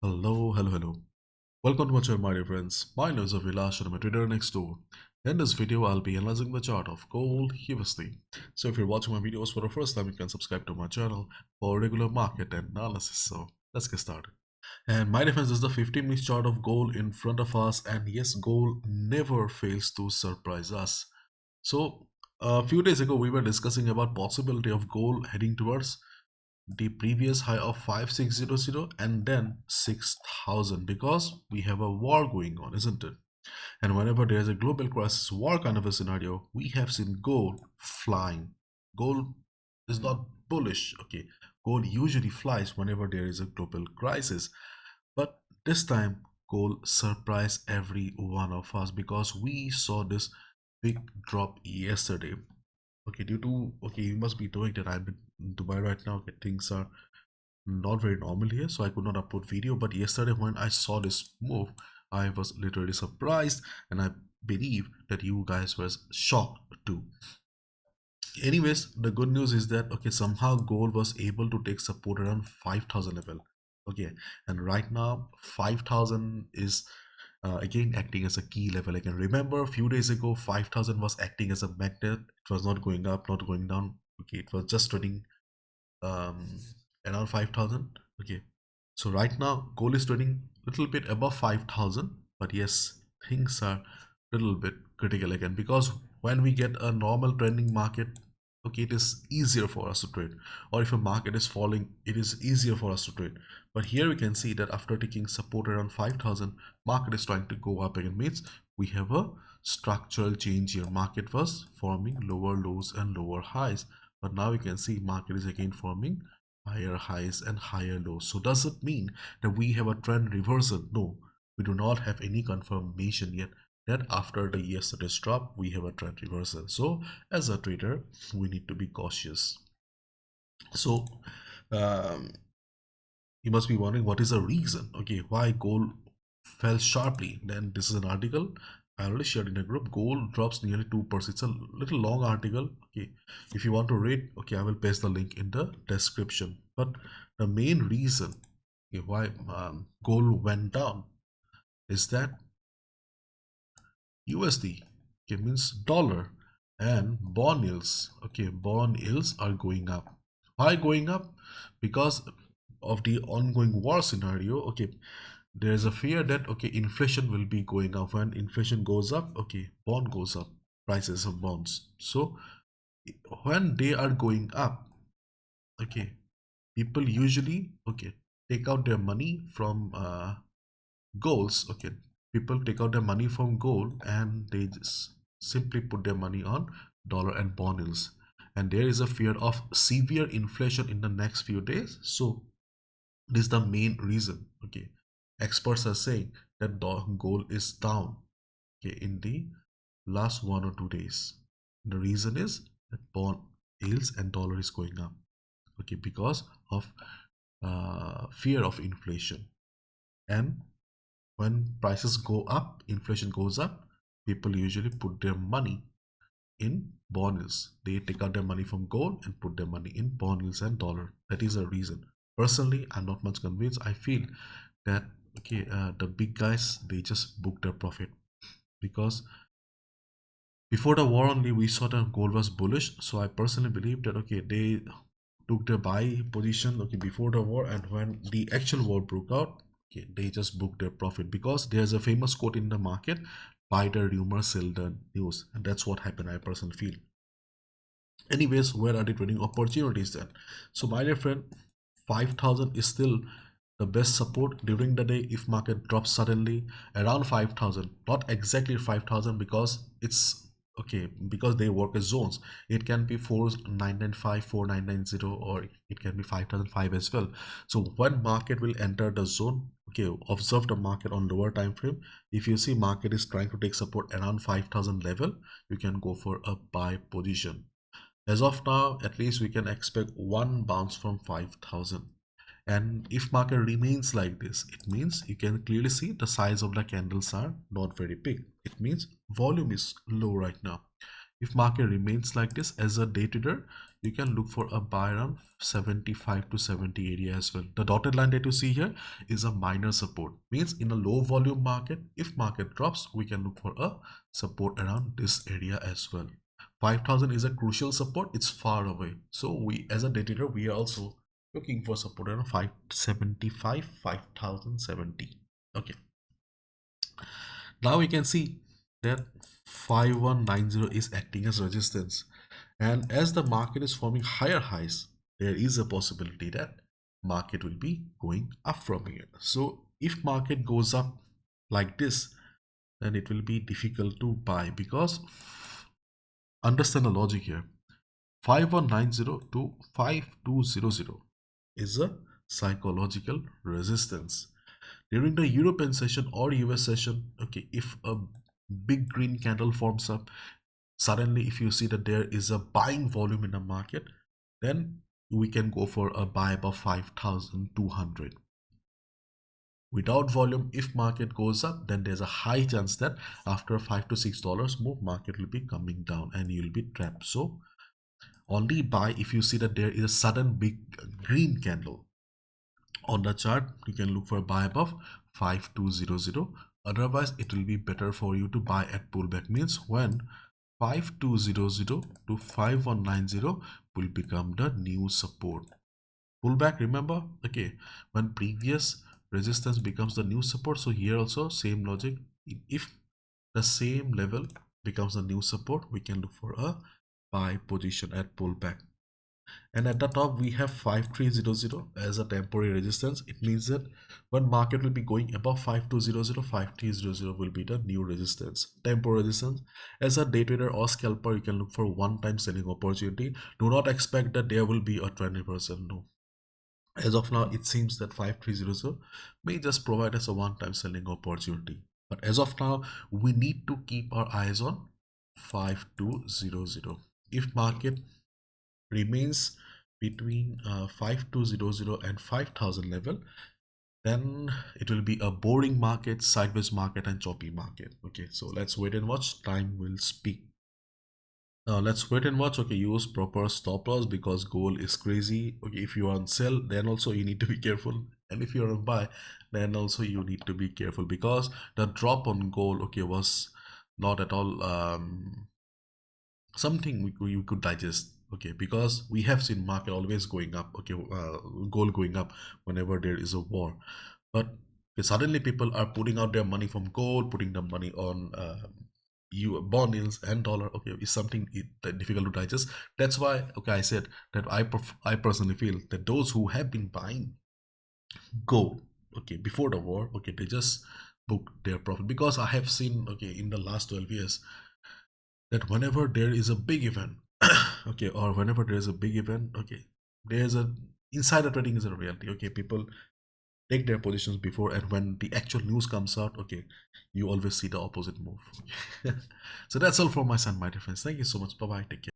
Hello. Welcome to my channel, my dear friends. My name is Vilash and I'm a trader next door. In this video, I'll be analyzing the chart of gold USD. So if you're watching my videos for the first time, you can subscribe to my channel for regular market analysis. So let's get started. And my dear friends, this is the 15-minute chart of gold in front of us. And yes, gold never fails to surprise us. So a few days ago, we were discussing about possibility of gold heading towards the previous high of 5600 and then 6000 because we have a war going on, isn't it? And whenever there's a global crisis war kind of a scenario, we have seen gold flying. Gold is not bullish, okay? Gold usually flies whenever there is a global crisis, but this time gold surprised every one of us because we saw this big drop yesterday. Okay, due to, okay, you must be knowing that I'm in Dubai right now. Okay, things are not very normal here, so I could not upload video. But yesterday when I saw this move, I was literally surprised, and I believe that you guys were shocked too. Anyways, the good news is that okay, somehow gold was able to take support around 5000 level. Okay, and right now 5000 is again acting as a key level again. Remember a few days ago 5000 was acting as a magnet. It was not going up, not going down. Okay, it was just trading um, around 5000. Okay, so right now gold is trading a little bit above 5000, but yes, things are a little bit critical again because when we get a normal trending market, okay, it is easier for us to trade. Or if a market is falling, it is easier for us to trade. But here we can see that after taking support around 5000, market is trying to go up again. Means we have a structural change here. Market was forming lower lows and lower highs, but now you can see market is again forming higher highs and higher lows. So does it mean that we have a trend reversal? No, we do not have any confirmation yet that after the yesterday's drop we have a trend reversal. So as a trader we need to be cautious. So um, you must be wondering what is the reason, okay, why gold fell sharply. Then this is an article I already shared in a group. Gold drops nearly 2%. It's a little long article. Okay, if you want to read, okay, I will paste the link in the description. But the main reason, okay, why gold went down is that USD, okay, means dollar, and bond yields, okay, bond yields are going up. Why going up? Because of the ongoing war scenario. Okay, there is a fear that okay, inflation will be going up. When inflation goes up, okay, bond goes up, prices of bonds. So when they are going up, okay, people usually okay take out their money from goals. Okay, people take out their money from gold and they just simply put their money on dollar and bond yields, and there is a fear of severe inflation in the next few days. So this is the main reason. Okay, experts are saying that gold is down, okay, in the last 1 or 2 days. The reason is that bond yields and dollar is going up, okay, because of fear of inflation. And when prices go up, inflation goes up, people usually put their money in bond yields. They take out their money from gold and put their money in bond yields and dollar. That is a reason. Personally, I'm not much convinced. I feel that okay, the big guys they just book their profit because before the war only we saw that gold was bullish. So I personally believe that okay, they took their buy position okay before the war, and when the actual war broke out, okay, they just booked their profit because there's a famous quote in the market: buy the rumor, sell the news. And that's what happened, I personally feel. Anyways, where are the trading opportunities then? So my dear friend, 5000 is still the best support during the day. If market drops suddenly around 5000, not exactly 5000 because it's okay, because they work as zones. It can be 4995, 4990, or it can be 5005 as well. So when market will enter the zone, okay, observe the market on lower time frame. If you see market is trying to take support around 5000 level, you can go for a buy position. As of now, at least we can expect one bounce from 5000. And if market remains like this, it means you can clearly see the size of the candles are not very big. It means volume is low right now. If market remains like this as a day trader, you can look for a buy around 75 to 70 area as well. The dotted line that you see here is a minor support, means in a low volume market, if market drops, we can look for a support around this area as well. 5000 is a crucial support, it's far away, so we as a day trader, we are also looking for support around 575 5070. Okay, now we can see that 5190 is acting as resistance, and as the market is forming higher highs, there is a possibility that market will be going up from here. So if market goes up like this, then it will be difficult to buy, because understand the logic here. 5190 to 5200 is a psychological resistance. During the European session or US session, okay, if a big green candle forms up, suddenly if you see that there is a buying volume in the market, then we can go for a buy above 5200. Without volume, if market goes up, then there's a high chance that after $5 to $6 move, market will be coming down and you'll be trapped. So only buy if you see that there is a sudden big green candle on the chart. You can look for a buy above 5200. Otherwise it will be better for you to buy at pullback, means when 5200 to 5190 will become the new support. Pullback, remember, okay, when previous resistance becomes the new support, so here also same logic. If the same level becomes a new support, we can look for a buy position at pullback. And at the top we have 5300 as a temporary resistance. It means that when market will be going above 5200, 5300 will be the new resistance, temporary resistance. As a day trader or scalper, you can look for one-time selling opportunity. Do not expect that there will be a 20%. No, as of now it seems that 5300 may just provide us a one-time selling opportunity, but as of now we need to keep our eyes on 5200. If market remains between 5200 and 5000 level, then it will be a boring market, sideways market and choppy market. Okay, so let's wait and watch, time will speak. Now let's wait and watch. Okay, use proper stop loss, because gold is crazy. Okay, if you are on sell, then also you need to be careful, and if you're on buy, then also you need to be careful, because the drop on gold, okay, was not at all something we could digest. Okay, because we have seen market always going up. Okay, gold going up whenever there is a war, but okay, suddenly people are putting out their money from gold, putting the money on bond yields and dollar. Okay, is something difficult to digest. That's why, okay, I said that I personally feel that those who have been buying gold, okay, before the war, okay, they just book their profit, because I have seen, okay, in the last 12 years, that whenever there is a big event, okay, or whenever there is a big event, okay, there's a insider trading is a reality. Okay, people take their positions before, and when the actual news comes out, okay, you always see the opposite move. So that's all from my side, my dear friends. Thank you so much. Bye bye, take care.